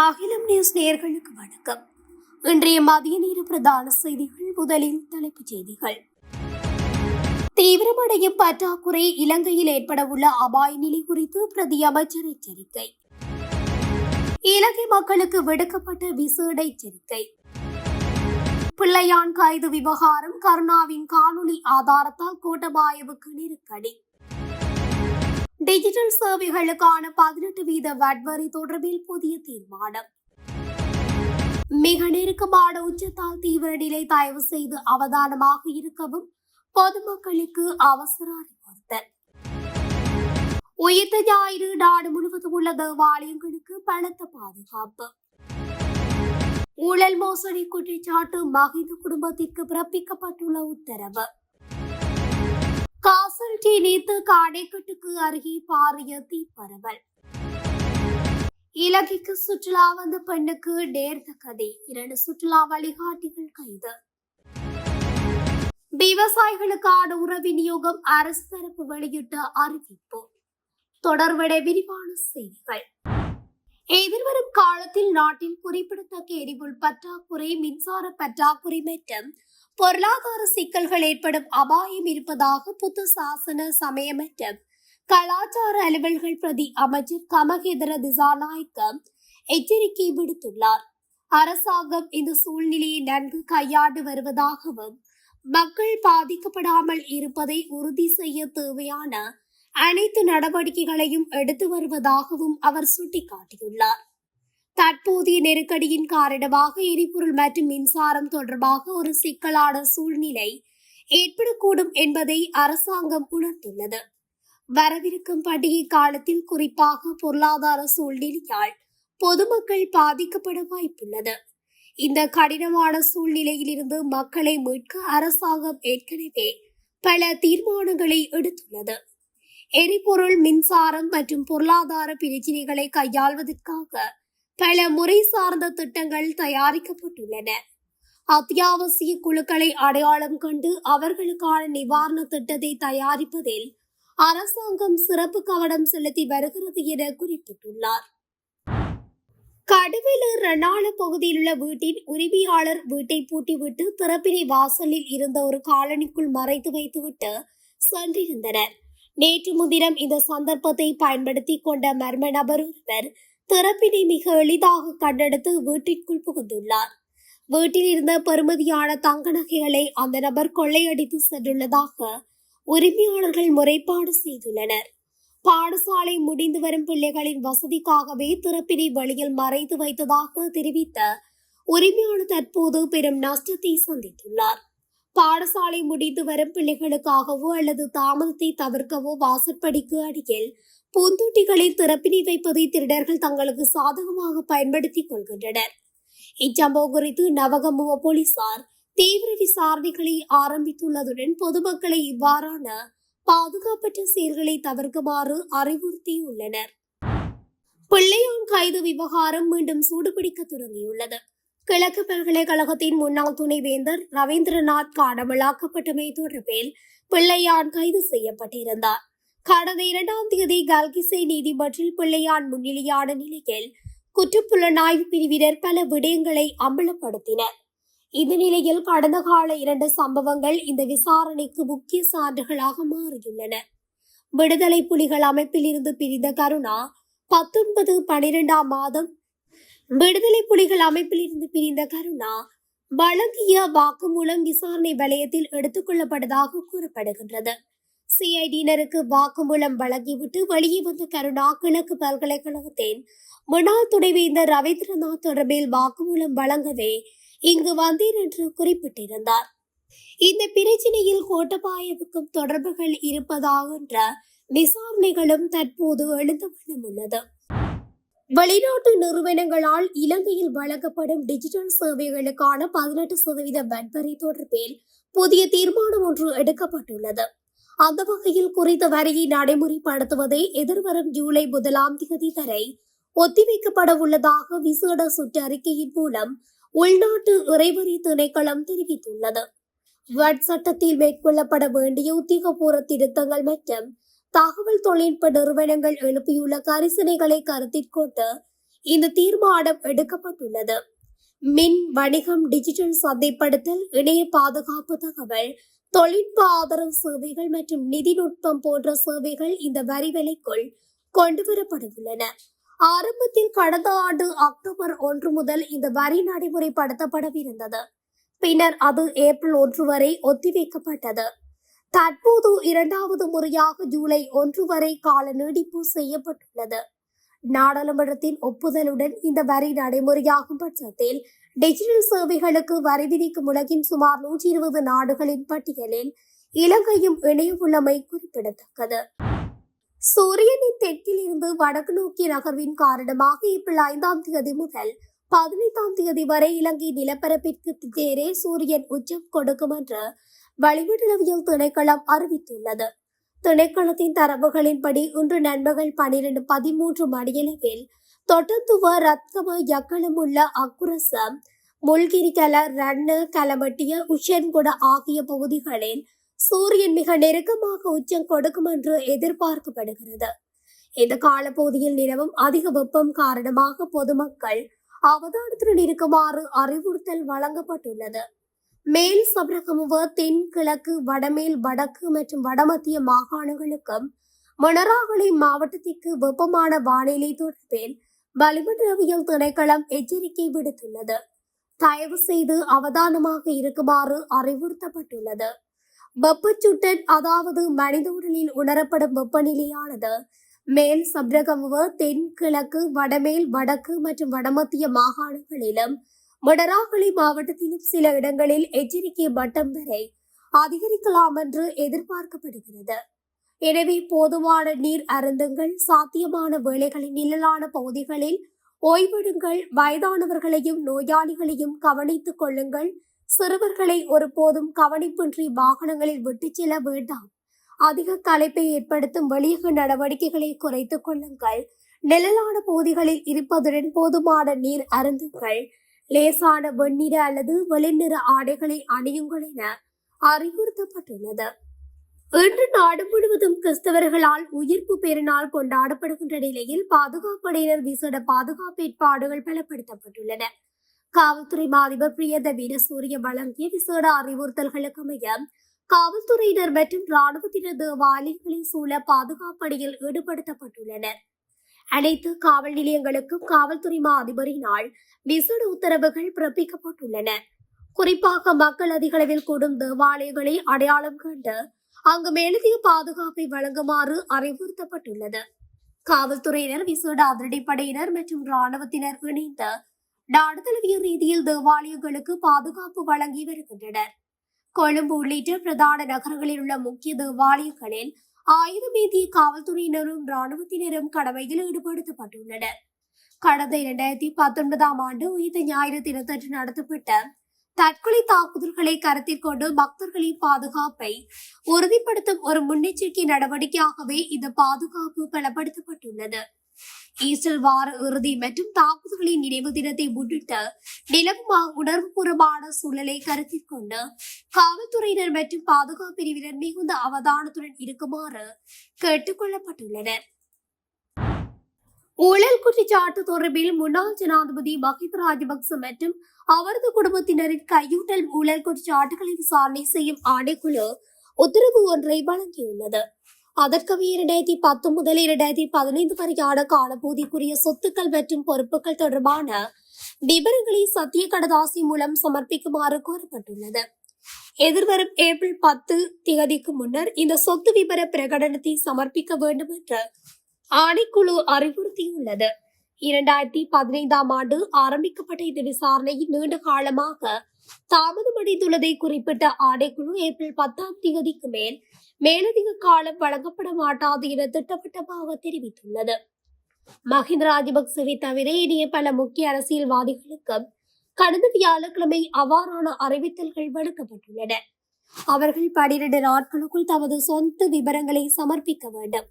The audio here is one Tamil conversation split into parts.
அகிலம் நியூஸ் நேயர்களுக்கு வணக்கம். இன்றைய மதிய நேர பிரதான செய்திகள். முதலில் தலைப்புச் செய்திகள். தீவிரமடையும் பற்றாக்குறை, இலங்கையில் ஏற்படவுள்ள அபாய நிலை குறித்து பிரதி அமைச்சர் எச்சரிக்கை. இலங்கை மக்களுக்கு விடுக்கப்பட்ட விசேட எச்சரிக்கை. பிள்ளையான் கைது விவகாரம், கருணாவின் காணொலி ஆதாரத்தால் கோட்டபாயவுக்கு நெருக்கடி. டிஜிட்டல் சேவைகளுக்கான 18% வட் வரி தொடர்பில் புதிய தீர்மானம். மிக நெருக்கமான உச்சத்தால் தீவிர நிலை, தயவு செய்து அவதானமாக இருக்கவும் பொதுமக்களுக்கு அவசர அறிவுறுத்தல். உயிர்த்த ஞாயிறு, நாடு முழுவதும் உள்ள தேவாலயங்களுக்கு பலத்த பாதுகாப்பு. ஊழல் மோசடி குற்றச்சாட்டு, மகிந்த குடும்பத்திற்கு பிறப்பிக்கப்பட்டுள்ள உத்தரவு. காசல் டி நீத்து காடைக்கட்டுக்கு அருகே பாரிய தீப்பரவல். இலங்கைக்கு சுற்றுலா வந்த பெண்ணுக்கு நேர்ந்த கதை, 2 சுற்றுலா வழிகாட்டிகள் கைது. விவசாயிகளுக்கான உர விநியோகம், அரசு தரப்பு வெளியிட்ட அறிவிப்பு. தொடர்புடைய விரிவான செய்திகள். எதிர்வரும் காலத்தில் நாட்டில் குறிப்பிடத்தக்க எரிபொருள் பற்றாக்குறை, மின்சார பற்றாக்குறை மற்றும் பொருளாதார சிக்கல்கள் ஏற்படும் அபாயம் இருப்பதாக புத்த சாசன, சமய மற்றும் கலாச்சார அலுவல்கள் பிரதி அமைச்சர் கமகேதர திசாநாயக்க எச்சரிக்கை விடுத்துள்ளார். அரசாங்கம் இந்த சூழ்நிலையை நன்கு கையாண்டு வருவதாகவும், மக்கள் பாதிக்கப்படாமல் இருப்பதை உறுதி செய்ய தேவையான அனைத்து நடவடிக்கைகளையும் எடுத்து வருவதாகவும் அவர் சுட்டிக்காட்டியுள்ளார். தற்போதைய நெருக்கடியின் காரணமாக எரிபொருள் மற்றும் மின்சாரம் தொடர்பாக ஒரு சிக்கலான சூழ்நிலை ஏற்படக்கூடும் என்பதை அரசாங்கம் உணர்ந்துள்ளது. வரவிருக்கும் பண்டிகை காலத்தில் குறிப்பாக பொருளாதார சூழ்நிலையால் பொதுமக்கள் பாதிக்கப்பட வாய்ப்புள்ளது. இந்த கடினமான சூழ்நிலையில் இருந்து மக்களை மீட்க அரசாங்கம் ஏற்கனவே பல தீர்மானங்களை எடுத்துள்ளது. எரிபொருள், மின்சாரம் மற்றும் பொருளாதார பிரச்சினைகளை கையாள்வதற்காக பல முறை சார்ந்த திட்டங்கள் தயாரிக்கப்பட்டுள்ளன. அத்தியாவசிய குழுக்களை அடையாளம் கண்டு அவர்களுக்கான நிவாரண திட்டத்தை தயாரிப்பதில் அரசாங்கம் சிறப்பு கவனம் செலுத்தி வருகிறது என குறிப்பிட்டுள்ளார். கடுவெல ரெனால பகுதியில் உள்ள வீட்டின் உரிமையாளர் வீட்டை பூட்டிவிட்டு திறப்பினை வாசலில் இருந்த ஒரு காலனிக்குள் மறைத்து வைத்துவிட்டு சென்றிருந்தனர். நேற்று முன்தினம் இந்த சந்தர்ப்பத்தை பயன்படுத்தி கொண்ட மர்ம நபர் ஒருவர் திறப்பினை மிக எளிதாக கண்டெடுத்து வீட்டிற்குள் புகுந்துள்ளார். வீட்டில் இருந்த பெறுமதியான தங்க நகைகளை அந்த நபர் கொள்ளையடித்து சென்றுள்ளதாக உரிமையாளர்கள் முறைப்பாடு செய்துள்ளனர். பாடசாலை முடிந்து வரும் பிள்ளைகளின் வசதிக்காகவே திறப்பினை வெளியில் மறைத்து வைத்ததாக தெரிவித்த உரிமையாளர் தற்போது பெரும் நஷ்டத்தை சந்தித்துள்ளார். பாடசாலை முடித்து வரும் பிள்ளைகளுக்காகவோ அல்லது தாமதத்தை தவிர்க்கவோ வாசற்படிக்கு அடியில் பூந்தொட்டிகளில் திறப்பினை வைப்பதை திருடர்கள் தங்களுக்கு சாதகமாக பயன்படுத்திக் கொள்கின்றனர். இச்சம்பவம் குறித்து நவகமுவ போலீசார் தீவிர விசாரணைகளை ஆரம்பித்துள்ளதுடன் பொதுமக்களை இவ்வாறான பாதுகாப்பற்ற செயல்களை தவிர்க்குமாறு அறிவுறுத்தியுள்ளனர். பிள்ளையான் கைது விவகாரம் மீண்டும் சூடுபிடிக்க தொடங்கியுள்ளது. கிழக்கு பல்கலைக்கழகத்தின் முன்னாள் துணைவேந்தர் ரவீந்திரநாத் காணாமலாக்கப்பட்டமை தொடர்பில் பிள்ளையான் கைது செய்யப்பட்டிருந்தார். கடந்த 2ஆம் தேதி கல்கிசை நீதிமன்றில் பிள்ளையான் முன்னிலையான நிலையில் குற்றப்புலனாய்வு பிரிவினர் பல விடயங்களை அம்பலப்படுத்தினர். இந்த நிலையில் கடந்த கால 2 சம்பவங்கள் இந்த விசாரணைக்கு முக்கிய சான்றுகளாக மாறியுள்ளன. விடுதலை புலிகள் அமைப்பில் இருந்து பிரிந்த கருணா 19/12 மாதம் விடுதலை புலிகள் அமைப்பில் இருந்து பிரிந்த கருணா வழங்கிய வாக்குமூலம் விசாரணை வலயத்தில் எடுத்துக் கொள்ளப்பட்டதாக கூறப்படுகின்றது. சிஐடியினருக்கு வாக்குமூலம் வழங்கிவிட்டு வெளியே வந்த கருணா கிழக்கு பல்கலைக்கழகத்தின் முன்னாள் துணைவேந்தர் ரவீந்திரநாத் தொடர்பில் வாக்குமூலம் வழங்கவே இங்கு வந்தேன் என்று குறிப்பிட்டிருந்தார். இந்த பிரச்சினையில் கோட்டபாயவுக்கும் தொடர்புகள் இருப்பதாகின்ற விசாரணைகளும் தற்போது எழுந்த வண்ணம் உள்ளது. வெளிநாட்டு நிறுவனங்களால் இலங்கையில் வழங்கப்படும் டிஜிட்டல் சேவைகளுக்கான 18% வட் வரி தொடர்பில் புதிய தீர்மானம் ஒன்று எடுக்கப்பட்டுள்ளது. அந்த வகையில் குறித்த வரியை நடைமுறைப்படுத்துவதை எதிர்வரும் ஜூலை 1ஆம் தேதி வரை ஒத்திவைக்கப்பட உள்ளதாக விசேட சுற்றறிக்கையின் மூலம் உள்நாட்டு இறைவரி திணைக்களம் தெரிவித்துள்ளது. வட் சட்டத்தில் மேற்கொள்ளப்பட வேண்டிய உத்தியோகபூர்வ திருத்தங்கள் மற்றும் தகவல் தொழில்நுட்ப நிறுவனங்கள் எழுப்பியுள்ள கரிசனைகளை கருத்தில் கொண்டு இந்த தீர்மானம் எடுக்கப்பட்டுள்ளது. மின் வணிகம், டிஜிட்டல் சந்தைப்படுத்தல், இணைய பாதுகாப்பு, தகவல் தொழில்நுட்ப ஆதரவு சேவைகள் மற்றும் நிதிநுட்பம் போன்ற சேவைகள் இந்த வரி விலைக்குள் கொண்டுவரப்பட உள்ளன. ஆரம்பத்தில் கடந்த ஆண்டு அக்டோபர் 1 முதல் இந்த வரி நடைமுறைப்படுத்தப்படவிருந்தது. பின்னர் அது ஏப்ரல் 1 வரை ஒத்திவைக்கப்பட்டது. தற்போது இரண்டாவது முறையாக ஜூலை 1 வரை கால நீடிப்பு செய்யப்பட்டுள்ளது. நாடாளுமன்றத்தின் ஒப்புதலுடன் இந்த வரி நடைமுறையாகும் பட்சத்தில் டிஜிட்டல் சேவைகளுக்கு வரி விதிக்கும் உலகின் சுமார் 120 நாடுகளின் பட்டியலில் இலங்கையும் இணையவுள்ளமை குறிப்பிடத்தக்கது. சூரியனின் தெற்கில் இருந்து வடக்கு நோக்கிய நகர்வின் காரணமாக ஏப்ரல் 5ஆம் தேதி முதல் 15ஆம் தேதி வரை இலங்கை நிலப்பரப்பிற்கு நேரே சூரியன் உச்சம் கொடுக்கும் என்று வளிமண்டலவியல் திணைக்களம் அறிவித்துள்ளது. திணைக்களத்தின் தரவுகளின்படி இன்று நண்பகல் 12:13 மணியளவில் தொட்டத்துவ, ரத்கம, யக்களமுள்ள, அக்குரசம், முல்கிரிகல, ரண்ண, கலமட்டிய, உஷன்குட ஆகிய பகுதிகளில் சூரியன் மிக நெருக்கமாக உச்சம் கொடுக்கும் என்று எதிர்பார்க்கப்படுகிறது. இந்த காலப்பகுதியில் நிலவும் அதிக வெப்பம் காரணமாக பொதுமக்கள் அவதானத்துடன் இருக்குமாறு அறிவுறுத்தல் வழங்கப்பட்டுள்ளது. மேல் சபரகமுவ, தென் கிழக்கு, வடமேல், வடக்கு மற்றும் வடமத்திய மாகாணங்களுக்கும் மொனராகலை மாவட்டத்திற்கு வெப்பமான வானிலை தொடர்பில் வளிமண்டலவியல் திணைக்களம் எச்சரிக்கை விடுத்துள்ளது. தயவு செய்து அவதானமாக இருக்குமாறு அறிவுறுத்தப்பட்டுள்ளது. வெப்பச்சுட்டன், அதாவது மனித உடலில் உணரப்படும் வெப்பநிலையானது மேல் சப்ரகமுவ, தென் கிழக்கு, வடமேல், வடக்கு மற்றும் வடமத்திய மாகாணங்களிலும் மொனராகலை மாவட்டத்திலும் சில இடங்களில் எச்சரிக்கை மட்டம் வரை அதிகரிக்கலாம் என்று எதிர்பார்க்கப்படுகிறது. எனவே போதுமான நீர் அருந்துங்கள், சாத்தியமான வேளைகளின் நிழலான பகுதிகளில் ஓய்வெடுங்கள், வயதானவர்களையும் நோயாளிகளையும் கவனித்துக் கொள்ளுங்கள், சிறுவர்களை ஒருபோதும் கவனிப்பின்றி வாகனங்களில் விட்டுச் செல்ல வேண்டாம், அதிக களைப்பை ஏற்படுத்தும் வெளியக நடவடிக்கைகளை குறைத்துக் கொள்ளுங்கள், நிழலான பகுதிகளில் இருப்பதுடன் போதுமான நீர் அருந்துங்கள், லேசான வெண்ணிற அல்லது வெளிநிற ஆடைகளை அணியுங்கள் என அறிவுறுத்தப்பட்டுள்ளது. இன்று நாடு முழுவதும் கிறிஸ்தவர்களால் உயிர்ப்பு பெருநாள் கொண்டாடப்படுகின்ற நிலையில் பாதுகாப்படையினர் விசேட பாதுகாப்பு ஏற்பாடுகள் பலப்படுத்தப்பட்டுள்ளன. காவல்துறை மாதிபர் பிரியந்த வீரசூரிய வழங்கிய விசேட அறிவுறுத்தல்களுக்கு அமைய காவல்துறையினர் மற்றும் இராணுவத்தினர் தேவாலயங்களை சூழ பாதுகாப்பணியில் ஈடுபடுத்தப்பட்டுள்ளனர். அனைத்து காவல் நிலையங்களுக்கும் காவல்துறை அதிபரினால் விசேட உத்தரவுகள் பிறப்பிக்கப்பட்டுள்ளன. குறிப்பாக மக்கள் அதிகளவில் கூடும் தேவாலயங்களை அடையாளம் கண்டு அங்கு மேலதிக பாதுகாப்பை வழங்குமாறு அறிவுறுத்தப்பட்டுள்ளது. காவல்துறையினர், விசேட அதிரடிப்படையினர் மற்றும் இராணுவத்தினர் இணைந்து நாடு தழுவிய ரீதியில் தேவாலயங்களுக்கு பாதுகாப்பு வழங்கி வருகின்றனர். கொழும்பு உள்ளிட்ட பிரதான நகரங்களில் உள்ள முக்கிய தேவாலயங்களில் ஆயுதமேந்திய காவல்துறையினரும் இராணுவத்தினரும் கடமையில் ஈடுபடுத்தப்பட்டுள்ளனர். கடந்த 2019ஆம் ஆண்டு உயிர்த்த ஞாயிறு தினத்தன்று நடத்தப்பட்ட தற்கொலை தாக்குதல்களை கருத்தில் கொண்டு பக்தர்களின் பாதுகாப்பை உறுதிப்படுத்தும் ஒரு முன்னெச்சரிக்கை நடவடிக்கையாகவே இந்த பாதுகாப்பு பலப்படுத்தப்பட்டுள்ளது. ஈஸ்டர் வார இறுதி மற்றும் தாக்குதல்களின் நினைவு தினத்தை முன்னிட்டு நிலவும் உணர்வுபூர்வமான சூழலை கருத்தில் கொண்டு காவல்துறையினர் மற்றும் பாதுகாப்பு பிரிவினர் மிகுந்த அவதானத்துடன் இருக்குமாறு கேட்டுக் கொள்ளப்பட்டுள்ளனர். ஊழல் குற்றச்சாட்டு தொடர்பில் முன்னாள் ஜனாதிபதி மஹிந்த ராஜபக்ச மற்றும் அவரது குடும்பத்தினரின் கையூட்டல் ஊழல் குற்றச்சாட்டுகளை விசாரணை செய்யும் ஆணைக்குழு உத்தரவு ஒன்றை வழங்கியுள்ளது. அதற்கமைய 2010 முதல் 2015 வரையான காலப்பகுதிக்குரிய சொத்துக்கள் மற்றும் பொறுப்புகள் தொடர்பான விவரங்களை சத்திய கடதாசி மூலம் சமர்ப்பிக்குமாறு கோரப்பட்டுள்ளது. எதிர்வரும் ஏப்ரல் 10 முன்னர் இந்த சொத்து விபர பிரகடனத்தை சமர்ப்பிக்க வேண்டும் என்று ஆணைக்குழு அறிவுறுத்தியுள்ளது. 2015ஆம் ஆண்டு ஆரம்பிக்கப்பட்ட இந்த விசாரணையில் நீண்ட காலமாக தாமதமடைந்துள்ளதை குறிப்பிட்ட ஆணைக்குழு ஏப்ரல் 10ஆம் தேதிக்கு மேல் மேலதிக காலம் வழங்கப்பட மாட்டாது என திட்டவட்டமாக தெரிவித்துள்ளது. மஹிந்த ராஜபக்சவை தவிர இனிய பல முக்கிய அரசியல்வாதிகளுக்கும் கடந்த வியாழக்கிழமை அவ்வாறான அறிவித்தல்கள் வழங்கப்பட்டுள்ளன. அவர்கள் 12 நாட்களுக்குள் தமது சொந்த விவரங்களை சமர்ப்பிக்க வேண்டும்.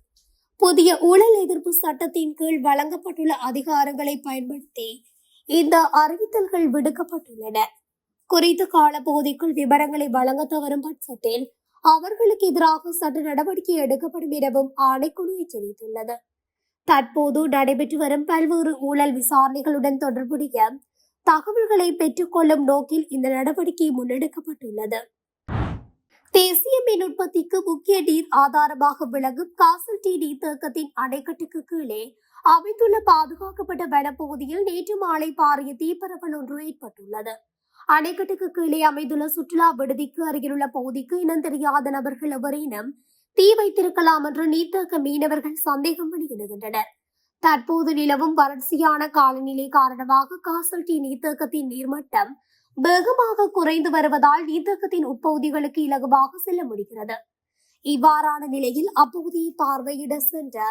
புதிய ஊழல் எதிர்ப்பு சட்டத்தின் கீழ் வழங்கப்பட்டுள்ள அதிகாரங்களை பயன்படுத்தி இந்த அறிவித்தல்கள் விடுக்கப்பட்டுள்ளன. குறித்த காலப்பகுதிக்குள் விவரங்களை வழங்க தவறும் பட்சத்தில் அவர்களுக்கு எதிராக சட்ட நடவடிக்கை எடுக்கப்படும் எனவும் ஆணைக்குழு எச்சரித்துள்ளது. தற்போது நடைபெற்று வரும் பல்வேறு ஊழல் விசாரணைகளுடன் தொடர்புடைய தகவல்களை பெற்றுக்கொள்ளும் நோக்கில் இந்த நடவடிக்கை முன்னெடுக்கப்பட்டுள்ளது. தேசிய மின் உற்பத்திக்கு முக்கிய நீர் ஆதாரமாக விளங்கும் காசல் டி நீர்த்தேக்கத்தின் அணைக்கட்டுக்கு கீழே அமைந்துள்ள பாதுகாக்கப்பட்ட வனப்பகுதியில் நேற்று மாலை பாரிய தீப்பரவல் ஒன்று ஏற்பட்டுள்ளது. அணைக்கட்டுக்கு கீழே அமைந்துள்ள சுற்றுலா விடுதிக்கு அருகிலுள்ள பகுதிக்கு இனம் தெரியாத நபர்கள் எவரேனும் தீ வைத்திருக்கலாம் என்று நீர்த்தேக்க மீனவர்கள் சந்தேகம் வெளியிடுகின்றனர். தற்போது நிலவும் வறட்சியான காலநிலை காரணமாக காசல் டி நீர்த்தேக்கத்தின் நீர்மட்டம் வேகமாக குறைந்து வருவதால் நீர்த்தேக்கத்தின் உட்பகுதிகளுக்கு இலகுவாக செல்ல முடிகிறது. இவ்வாறான நிலையில் அப்பகுதியை பார்வையிட சென்ற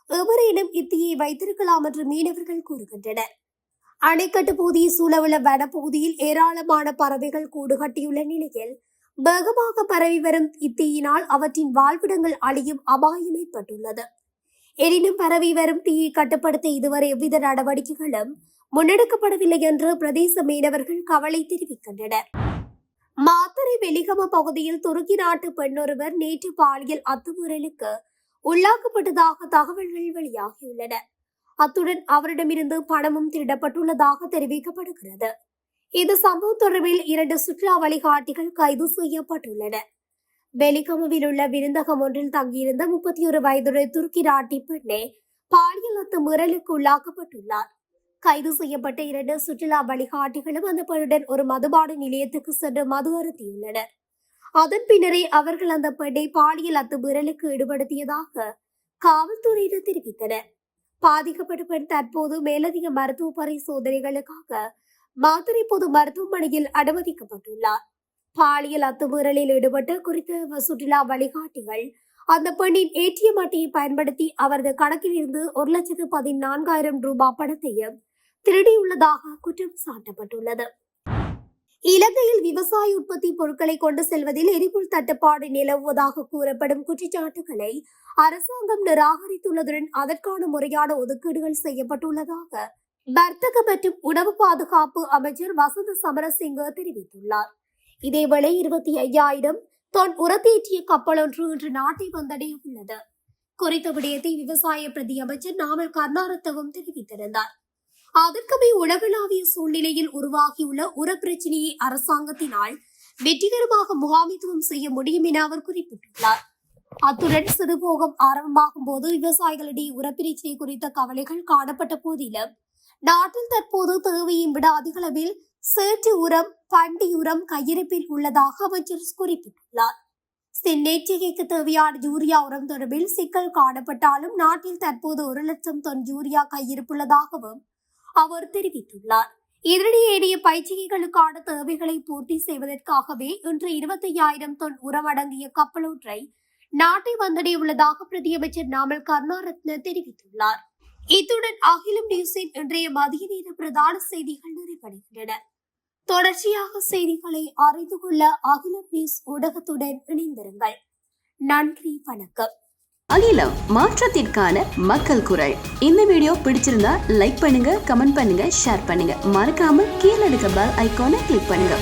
எவரேனும் இத்தீயை வைத்திருக்கலாம் என்று மீனவர்கள் கூறுகின்றனர். அணைக்கட்டு பகுதியை சூழவுள்ள வனப்பகுதியில் ஏராளமான பறவைகள் கூடு கட்டியுள்ள நிலையில் வேகமாக பரவி வரும் இத்தீயினால் அவற்றின் வாழ்விடங்கள் அழியும் அபாயம் ஏற்பட்டுள்ளது. எனினும் பரவி வரும் தீயை கட்டுப்படுத்த இதுவரை எவ்வித நடவடிக்கைகளும் முன்னெடுக்கப்படவில்லை என்று பிரதேச மீனவர்கள் கவலை தெரிவிக்கின்றனர். மாத்தறை வெலிகம பகுதியில் துருக்கி நாட்டு பெண்ணொருவர் நேற்று பாலியல் அத்துமீறலுக்கு உள்ளாக்கப்பட்டதாக தகவல்கள் வெளியாகியுள்ளன. அத்துடன் அவரிடமிருந்து பணமும் திருடப்பட்டுள்ளதாக தெரிவிக்கப்படுகிறது. இந்த சம்பவம் தொடர்பில் 2 சுற்றுலா வழிகாட்டிகள் கைது செய்யப்பட்டுள்ளனர். வெலிகமவில் உள்ள விருந்தகம் ஒன்றில் தங்கியிருந்த 31 வயதுடைய துருக்கி நாட்டி பெண்ணே பாலியல் அத்துமீறலுக்கு உள்ளாக்கப்பட்டுள்ளார். கைது செய்யப்பட்ட 2 சுற்றுலா வழிகாட்டிகளும் அந்த பெண்ணுடன் ஒரு மதுபான நிலையத்துக்கு சென்று மது அருந்தியுள்ளனர். அதன் பின்னரே அவர்கள் அந்த பெண்ணை பாலியல் அத்துமீறலுக்கு ஈடுபடுத்தியதாக காவல்துறையினர் தெரிவித்தனர். பாதிக்கப்பட்ட பெண் தற்போது மேலதிக மருத்துவ பரிசோதனைகளுக்காக மாத்தறை பொது மருத்துவமனையில் அனுமதிக்கப்பட்டுள்ளார். பாலியல் அத்துமீறலில் ஈடுபட்ட குறித்த சுற்றுலா வழிகாட்டிகள் அந்த பெண்ணின் ஏடிஎம் அட்டையை பயன்படுத்தி அவரது கணக்கில் இருந்து 1,14,000 ரூபாய் பணத்தையும் திருடியுள்ளதாக குற்றம் சாட்டப்பட்டுள்ளது. இலங்கையில் விவசாய உற்பத்தி பொருட்களை கொண்டு செல்வதில் எரிபொருள் தட்டுப்பாடு நிலவுவதாக கூறப்படும் குற்றச்சாட்டுகளை அரசாங்கம் நிராகரித்துள்ளதுடன் அதற்கான முறையான ஒதுக்கீடுகள் செய்யப்பட்டுள்ளதாக வர்த்தக மற்றும் உணவு பாதுகாப்பு அமைச்சர் வசந்த சமரசிங்க தெரிவித்துள்ளார். இதேவேளை 25,000 தொன் உரத்தேற்றிய கப்பல் ஒன்று இன்று நாட்டை வந்தடைய உள்ளது. குறித்த விடயத்தை விவசாய பிரதி அமைச்சர் நாமல் கருணாரத்னவும் தெரிவித்திருந்தார். அதற்குமே உலகளாவிய சூழ்நிலையில் உருவாகியுள்ள உர பிரச்சினையை அரசாங்கத்தினால் வெற்றிகரமாக முகாமித்துவம் செய்ய முடியும் என அவர் குறிப்பிட்டுள்ளார். அத்துடன் சிறுபோகம் ஆரம்பமாகும் போது விவசாயிகளிடையே உரப்பிரச்சினை குறித்த கவலைகள் காணப்பட்ட போதிலும் நாட்டில் தற்போது தேவையை விட அதிகளவில் சேற்று உரம் பண்டி உரம் கையிருப்பில் உள்ளதாக அமைச்சர் குறிப்பிட்டுள்ளார். செந்நேற்றிகைக்கு தேவையான யூரியா உரம் தொடர்பில் சிக்கல் காணப்பட்டாலும் நாட்டில் தற்போது 1,00,000 தொன் யூரியா கையிருப்புள்ளதாகவும் அவர் தெரிவித்துள்ளார். இதனிடையே ஏனைய பயிற்சிகளுக்கான தேவைகளை பூர்த்தி செய்வதற்காகவே இன்று 25,000 தொன் உரம் அடங்கிய கப்பல் ஒன்றை நாட்டை வந்தடைய உள்ளதாக பிரதியமைச்சர் நாமல் கருணாரத்ன தெரிவித்துள்ளார். இத்துடன் அகிலம் நியூஸின் இன்றைய மதிய நேர பிரதான செய்திகள் நிறைவடைகின்றன. தொடர்ச்சியாக செய்திகளை அறிந்து கொள்ள அகிலம் நியூஸ் ஊடகத்துடன் இணைந்திருங்கள். நன்றி, வணக்கம். அகிலம், மாற்றத்திற்கான மக்கள் குரல். இந்த வீடியோ பிடிச்சிருந்தா லைக் பண்ணுங்க, கமெண்ட் பண்ணுங்க, ஷேர் பண்ணுங்க. மறக்காம கீழே இருக்க பெல் ஐகானை கிளிக் பண்ணுங்க.